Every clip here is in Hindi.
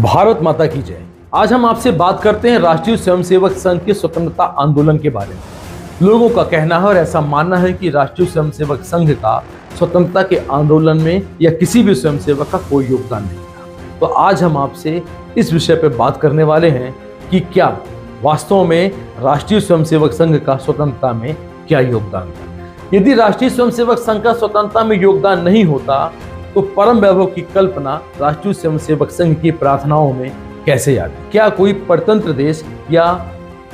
भारत माता की जय। आज हम आपसे बात करते हैं राष्ट्रीय स्वयंसेवक संघ के स्वतंत्रता आंदोलन के बारे में। लोगों का कहना है और ऐसा मानना है कि राष्ट्रीय स्वयंसेवक संघ का स्वतंत्रता के आंदोलन में या किसी भी स्वयंसेवक का कोई योगदान नहीं था। तो आज हम आपसे इस विषय पर बात करने वाले हैं कि क्या वास्तव में राष्ट्रीय स्वयंसेवक संघ का स्वतंत्रता में क्या योगदान था। यदि राष्ट्रीय स्वयंसेवक संघ का स्वतंत्रता में योगदान नहीं होता तो परम वैभव की कल्पना राष्ट्रीय स्वयंसेवक संघ की प्रार्थनाओं में कैसे आती। क्या कोई परतंत्र देश या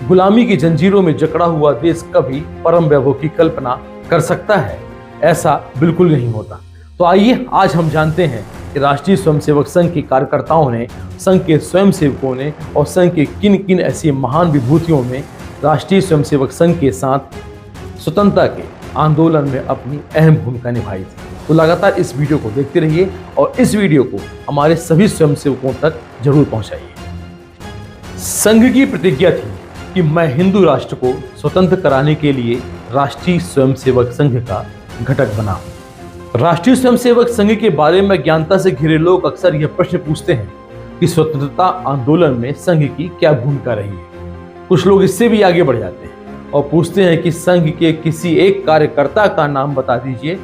गुलामी की जंजीरों में जकड़ा हुआ देश कभी परम वैभव की कल्पना कर सकता है? ऐसा बिल्कुल नहीं होता। तो आइए आज हम जानते हैं कि राष्ट्रीय स्वयंसेवक संघ के कार्यकर्ताओं ने, संघ के स्वयंसेवकों ने और संघ के किन किन ऐसी महान विभूतियों में राष्ट्रीय स्वयंसेवक संघ के साथ स्वतंत्रता के आंदोलन में अपनी अहम भूमिका निभाई थी। तो लगातार इस वीडियो को देखते रहिए और इस वीडियो को हमारे सभी स्वयंसेवकों तक जरूर पहुंचाइए। संघ की प्रतिज्ञा थी कि मैं हिंदू राष्ट्र को स्वतंत्र कराने के लिए राष्ट्रीय स्वयंसेवक संघ का घटक बना हूं। राष्ट्रीय स्वयंसेवक संघ के बारे में ज्ञानता से घिरे लोग अक्सर यह प्रश्न पूछते हैं कि स्वतंत्रता आंदोलन में संघ की क्या भूमिका रही है। कुछ लोग इससे भी आगे बढ़ जाते हैं और पूछते हैं कि संघ के किसी एक कार्यकर्ता का नाम बता दीजिए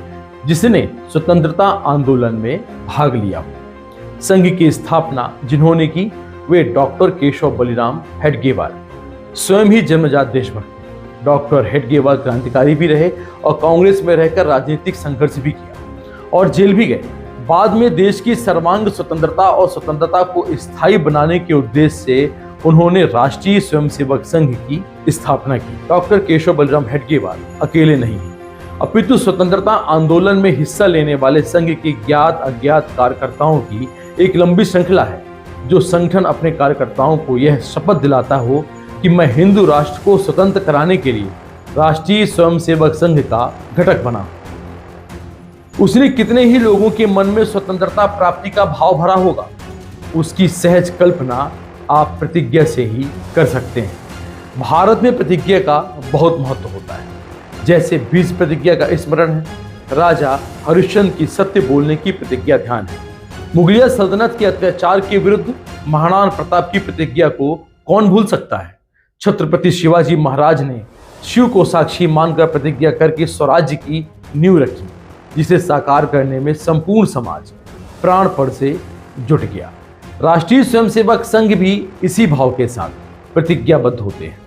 जिसने स्वतंत्रता आंदोलन में भाग लिया हो। संघ की स्थापना जिन्होंने की वे डॉक्टर केशव बलिराम हेडगेवार, स्वयं ही जन्मजात देशभक्त। डॉक्टर हेडगेवार क्रांतिकारी भी रहे और कांग्रेस में रहकर राजनीतिक संघर्ष भी किया और जेल भी गए। बाद में देश की सर्वांग स्वतंत्रता और स्वतंत्रता को स्थायी बनाने के उद्देश्य से उन्होंने राष्ट्रीय स्वयंसेवक संघ की स्थापना की। डॉक्टर केशव बलिराम हेडगेवार अकेले नहीं हैं, अपितु स्वतंत्रता आंदोलन में हिस्सा लेने वाले संघ के ज्ञात अज्ञात कार्यकर्ताओं की एक लंबी श्रृंखला है। जो संगठन अपने कार्यकर्ताओं को यह शपथ दिलाता हो कि मैं हिंदू राष्ट्र को स्वतंत्र कराने के लिए राष्ट्रीय स्वयंसेवक संघ का घटक बना, उसने कितने ही लोगों के मन में स्वतंत्रता प्राप्ति का भाव भरा होगा, उसकी सहज कल्पना आप प्रतिज्ञा से ही कर सकते हैं। भारत में प्रतिज्ञा का बहुत महत्व होता है। जैसे बीज प्रतिज्ञा का स्मरण है, राजा हरिश्चंद्र की सत्य बोलने की प्रतिज्ञा ध्यान है, मुगलिया सल्तनत के अत्याचार के विरुद्ध महाराणा प्रताप की प्रतिज्ञा को कौन भूल सकता है। छत्रपति शिवाजी महाराज ने शिव को साक्षी मानकर प्रतिज्ञा करके स्वराज्य की नींव रखी, जिसे साकार करने में संपूर्ण समाज प्राणपण से जुट गया। राष्ट्रीय स्वयंसेवक संघ भी इसी भाव के साथ प्रतिज्ञाबद्ध होते हैं।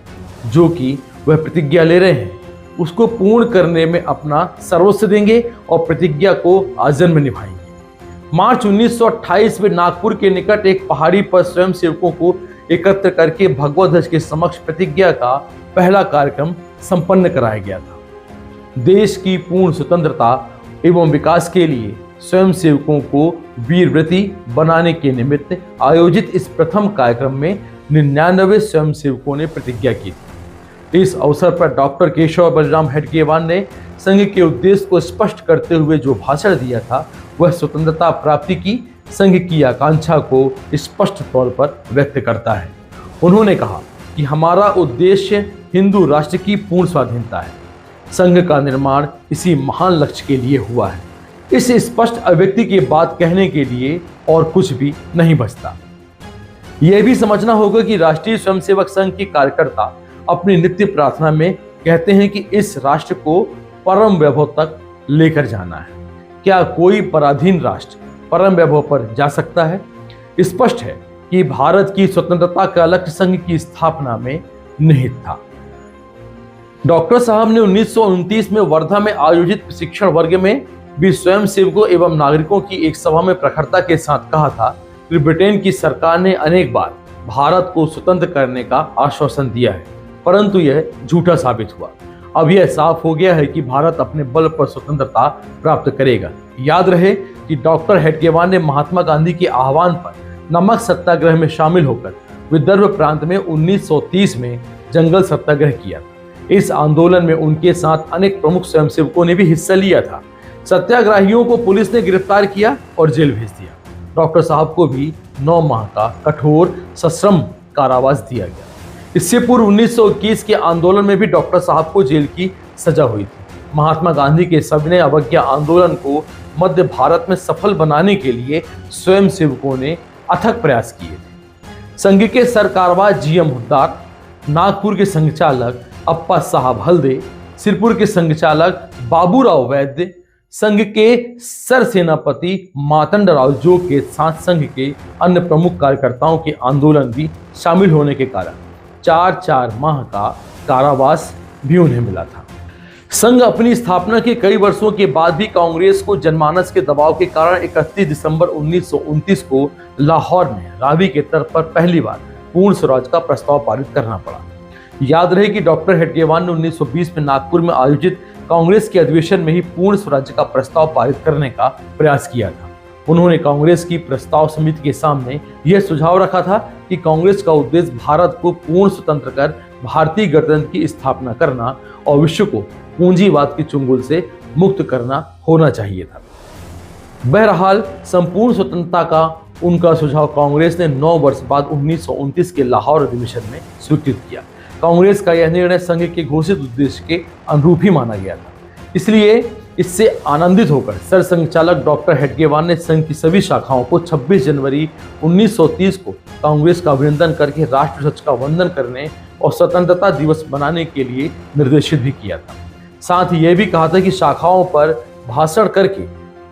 जो कि वह प्रतिज्ञा ले रहे हैं उसको पूर्ण करने में अपना सर्वस्व देंगे और प्रतिज्ञा को आजन्म निभाएंगे। मार्च 1928 में नागपुर के निकट एक पहाड़ी पर स्वयंसेवकों को एकत्र करके भगवा ध्वज के समक्ष प्रतिज्ञा का पहला कार्यक्रम संपन्न कराया गया था। देश की पूर्ण स्वतंत्रता एवं विकास के लिए स्वयंसेवकों को वीरव्रती बनाने के निमित्त आयोजित इस प्रथम कार्यक्रम में 99 स्वयंसेवकों ने प्रतिज्ञा की थी। इस अवसर पर डॉक्टर केशव बलिराम हेडगेवार ने संघ के उद्देश्य को स्पष्ट करते हुए जो भाषण दिया था वह स्वतंत्रता प्राप्ति की संघ की आकांक्षा को स्पष्ट तौर पर व्यक्त करता है। उन्होंने कहा कि हमारा उद्देश्य हिंदू राष्ट्र की पूर्ण स्वाधीनता है। संघ का निर्माण इसी महान लक्ष्य के लिए हुआ है। इस स्पष्ट अभिव्यक्ति के बाद कहने के लिए और कुछ भी नहीं बचता। यह भी समझना होगा कि राष्ट्रीय स्वयंसेवक संघ के कार्यकर्ता अपनी नित्य प्रार्थना में कहते हैं कि इस राष्ट्र को परम वैभव तक लेकर जाना है। क्या कोई पराधीन राष्ट्र परम वैभव पर जा सकता है? स्पष्ट है कि भारत की स्वतंत्रता का लक्ष्य संघ की स्थापना में निहित था। डॉक्टर साहब ने 1929 में वर्धा में आयोजित प्रशिक्षण वर्ग में भी स्वयंसेवकों एवं नागरिकों की एक सभा में प्रखरता के साथ कहा था कि ब्रिटेन की सरकार ने अनेक बार भारत को स्वतंत्र करने का आश्वासन दिया है, परंतु यह झूठा साबित हुआ। अब यह साफ हो गया है कि भारत अपने बल पर स्वतंत्रता प्राप्त करेगा। याद रहे कि डॉक्टर हेडगेवार ने महात्मा गांधी के आह्वान पर नमक सत्याग्रह में शामिल होकर विदर्भ प्रांत में 1930 में जंगल सत्याग्रह किया। इस आंदोलन में उनके साथ अनेक प्रमुख स्वयंसेवकों ने भी हिस्सा लिया था। सत्याग्रहियों को पुलिस ने गिरफ्तार किया और जेल भेज दिया। डॉक्टर साहब को भी 9 माह का कठोर सश्रम कारावास दिया गया। इससे पूर्व 1921 के आंदोलन में भी डॉक्टर साहब को जेल की सजा हुई थी। महात्मा गांधी के सविनय अवज्ञा आंदोलन को मध्य भारत में सफल बनाने के लिए स्वयंसेवकों ने अथक प्रयास किए थे। संघ के सरकारवा जीएम हुद्दार, नागपुर के संघचालक अप्पा साहब हल्दे, सिरपुर के संघचालक बाबूराव वैद्य, संघ के सरसेनापति मातंडराव जोग के साथ संघ के अन्य प्रमुख कार्यकर्ताओं के आंदोलन भी शामिल होने के कारण 4 माह का कारावास भी उन्हें मिला था। संघ अपनी स्थापना के कई वर्षों के बाद भी कांग्रेस को जनमानस के दबाव के कारण 31 दिसंबर 1929 को लाहौर में रावी के तर्क पर पहली बार पूर्ण स्वराज का प्रस्ताव पारित करना पड़ा। याद रहे कि डॉक्टर हेडगेवार ने 1920 में नागपुर में आयोजित कांग्रेस के अधिवेशन में ही पूर्ण स्वराज्य का प्रस्ताव पारित करने का प्रयास किया था। उन्होंने कांग्रेस की प्रस्ताव समिति के सामने यह सुझाव रखा था कि कांग्रेस का उद्देश्य भारत को पूर्ण स्वतंत्र कर भारतीय गणतंत्र की स्थापना करना और विश्व को पूंजीवाद के चुंगल से मुक्त करना होना चाहिए था। बहरहाल संपूर्ण स्वतंत्रता का उनका सुझाव कांग्रेस ने 9 वर्ष बाद 1929 के लाहौर अधिवेशन में स्वीकृत किया। कांग्रेस का यह निर्णय संघ के घोषित उद्देश्य के अनुरूप ही माना गया था। इसलिए इससे आनंदित होकर सरसंघचालक डॉक्टर हेडगेवार ने संघ की सभी शाखाओं को 26 जनवरी 1930 को कांग्रेस का अभिनंदन करके राष्ट्रध्वज का वंदन करने और स्वतंत्रता दिवस मनाने के लिए निर्देशित भी किया था। साथ ही यह भी कहा था कि शाखाओं पर भाषण करके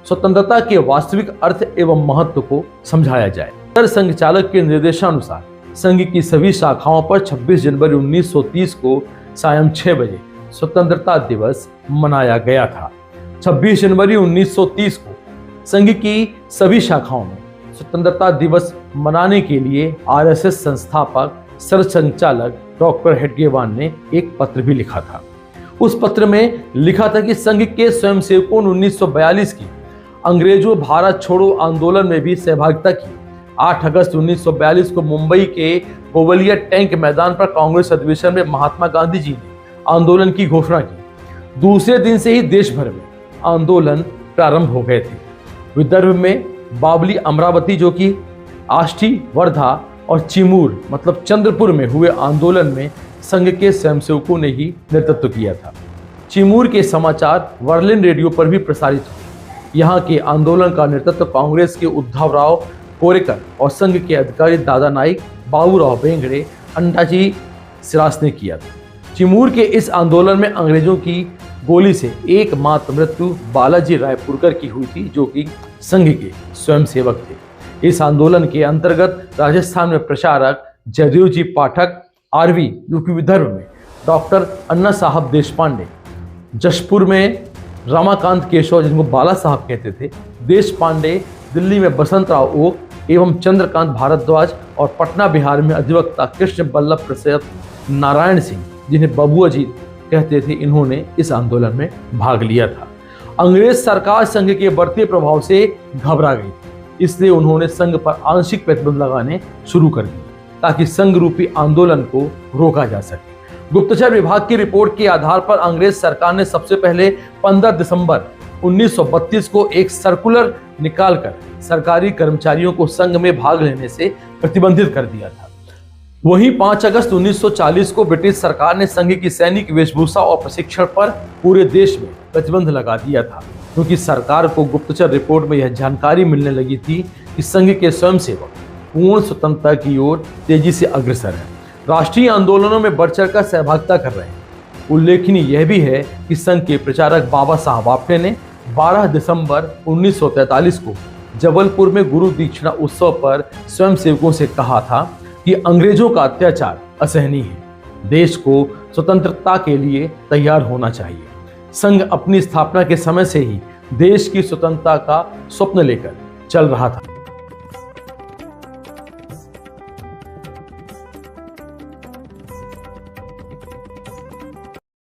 स्वतंत्रता के वास्तविक अर्थ एवं महत्व को समझाया जाए। सरसंघचालक के निर्देशानुसार संघ की सभी शाखाओं पर 26 जनवरी 1930 को सायं 6 बजे स्वतंत्रता दिवस मनाया गया था। 26 जनवरी 1930 को संघ की सभी शाखाओं में स्वतंत्रता दिवस मनाने के लिए आरएसएस संस्थापक सरसंघचालक डॉक्टर हेडगेवार ने एक पत्र भी लिखा था। उस पत्र में लिखा था कि संघ के स्वयंसेवकों ने 1942 की अंग्रेजों भारत छोड़ो आंदोलन में भी सहभागिता की। 8 अगस्त 1942 को मुंबई के गोवलिया टैंक मैदान पर कांग्रेस अधिवेशन में महात्मा गांधी जी ने आंदोलन की घोषणा की। दूसरे दिन से ही देश भर में आंदोलन प्रारंभ हो गए थे। विदर्भ में बावली, अमरावती जो कि आष्टी, वर्धा और चिमूर मतलब चंद्रपुर में हुए आंदोलन में संघ के स्वयंसेवकों ने ही नेतृत्व किया था। चिमूर के समाचार वर्लिन रेडियो पर भी प्रसारित हुए। यहाँ के आंदोलन का नेतृत्व कांग्रेस के उद्धवराव कोरेकर और संघ के अधिकारी दादा नाइक, बाबूराव बेंगड़े, अंडाजी सिरास ने किया था। चिमूर के इस आंदोलन में अंग्रेजों की गोली से एकमात्र मृत्यु बालाजी रायपुरकर की हुई थी, जो कि संघ के स्वयंसेवक थे। इस आंदोलन के अंतर्गत राजस्थान में प्रचारक जयदेव जी पाठक, आरवी जो कि विदर्भ में डॉक्टर अन्ना साहब देशपांडे, जशपुर में रमाकांत केशव जिनको बाला साहब कहते थे, देशपांडे, दिल्ली में बसंतराव ओक एवं चंद्रकांत भारद्वाज और पटना बिहार में अधिवक्ता कृष्ण बल्लभ प्रसाद नारायण सिंह जिन्हें बबुआ जी कहते थे, इन्होंने इस आंदोलन में भाग लिया था। अंग्रेज सरकार संघ के बढ़ते प्रभाव से घबरा गई, इसलिए उन्होंने संघ पर आंशिक प्रतिबंध लगाने शुरू कर दिए ताकि संघ रूपी आंदोलन को रोका जा सके। गुप्तचर विभाग की रिपोर्ट के आधार पर अंग्रेज सरकार ने सबसे पहले 15 दिसंबर 1932 को एक सर्कुलर निकालकर सरकारी कर्मचारियों को संघ में भाग लेने से प्रतिबंधित कर दिया था। वहीं 5 अगस्त 1940 को ब्रिटिश सरकार ने संघ की सैनिक वेशभूषा और प्रशिक्षण पर पूरे देश में प्रतिबंध लगा दिया था, क्योंकि सरकार को गुप्तचर रिपोर्ट में यह जानकारी मिलने लगी थी कि संघ के स्वयंसेवक पूर्ण स्वतंत्रता की ओर तेजी से अग्रसर हैं, राष्ट्रीय आंदोलनों में बढ़ चढ़कर सहभागिता कर रहे हैं। उल्लेखनीय यह भी है कि संघ के प्रचारक बाबा साहब आपटे ने 12 दिसंबर 1943 को जबलपुर में गुरु दीक्षिणा उत्सव पर स्वयंसेवकों से कहा था कि अंग्रेजों का अत्याचार असहनीय है, देश को स्वतंत्रता के लिए तैयार होना चाहिए। संघ अपनी स्थापना के समय से ही देश की स्वतंत्रता का स्वप्न लेकर चल रहा था।